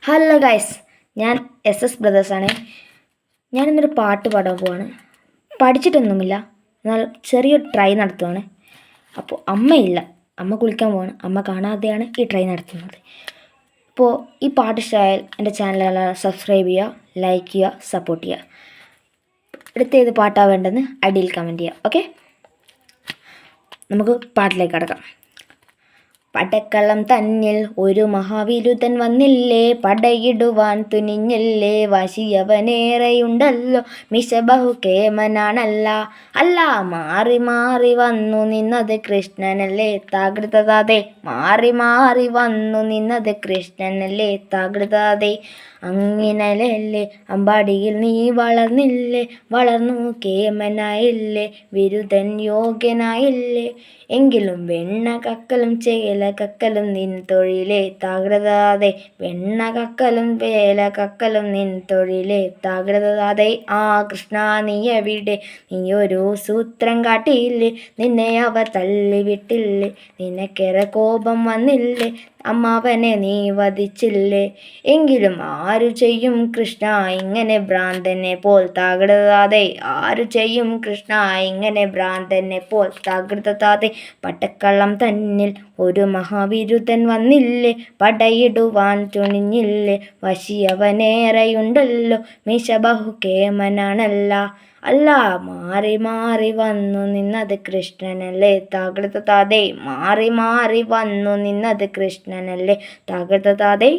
Hello guys, ഞാൻ SS ബ്രദേഴ്സാണ്. ഞാനിന്നൊരു പാട്ട് പാടാൻ പോവാണ്. പഠിച്ചിട്ടൊന്നുമില്ല, എന്നാൽ ചെറിയൊരു ട്രൈ നടത്തുവാണ്. അപ്പോൾ അമ്മയില്ല, അമ്മ കുളിക്കാൻ പോവാണ്. അമ്മ കാണാതെയാണ് ഈ ട്രൈ നടത്തുന്നത്. അപ്പോൾ ഈ പാട്ട് ഇഷ്ടമായാൽ എൻ്റെ ചാനൽ സബ്സ്ക്രൈബ് ചെയ്യുക, ലൈക്ക് ചെയ്യുക, സപ്പോർട്ട് ചെയ്യുക. അടുത്ത ഏത് പാട്ടാണ് വേണ്ടതെന്ന് അടിയിൽ കമൻറ്റ് ചെയ്യുക. ഓക്കെ, നമുക്ക് പാട്ടിലേക്ക് കടക്കാം. പടക്കളം തന്നിൽ ഒരു മഹാവിരുദ്ധൻ വന്നില്ലേ, പടയിടുവാൻ തുനിഞ്ഞില്ലേ, വാശിയവനേറെയുണ്ടല്ലോ, മിശ ബഹുകേമനാണല്ല. അല്ല, മാറി മാറി വന്നു നിന്നത് കൃഷ്ണനല്ലേ താകൃതതാതെ, മാറി മാറി വന്നു നിന്നത് കൃഷ്ണനല്ലേ താകൃതതാതെ. അങ്ങനല്ലേ അമ്പാടിയിൽ നീ വളർന്നില്ലേ, വളർന്നു കേമനായില്ലേ, വിരുദ്ധൻ യോഗ്യനായില്ലേ, എങ്കിലും വെണ്ണ കക്കലും ചേല കക്കലും നിൻ തൊഴിലേ താകൃതതാതെ, വെണ്ണ കക്കലും വേല കക്കലും നിൻ തൊഴിലേ താകൃതതാതെ. ആ കൃഷ്ണ നീ എവിടെ, നീ ഒരു സൂത്രം കാട്ടിയില്ലേ, നിന്നെ അവർ തള്ളിവിട്ടില്ലേ, നിനക്കേറെ കോപം വന്നില്ലേ, അമ്മാവനെ നീ വധിച്ചില്ലേ, എങ്കിലും ആരു ചെയ്യും കൃഷ്ണ ഇങ്ങനെ ഭ്രാന്തനെ പോൽ താകൃതതാതെ, ആരു ചെയ്യും കൃഷ്ണ ഇങ്ങനെ ഭ്രാന്തനെ പോൽ താകൃതതാതെ. പടക്കളം തന്നിൽ ഒരു മഹാവിരുദ്ധൻ വന്നില്ലേ, പടയിടുവാൻ തുനിഞ്ഞില്ലേ, വശിയവനേറെയുണ്ടല്ലോ, മിശ ബഹുകേമനാണല്ല. അല്ല, മാറി മാറി വന്നു നിന്നത് കൃഷ്ണനല്ലേ താകൃതതാതെ, മാറി മാറി വന്നു നിന്നത് കൃഷ്ണനല്ലേ താകൃതതാതെ.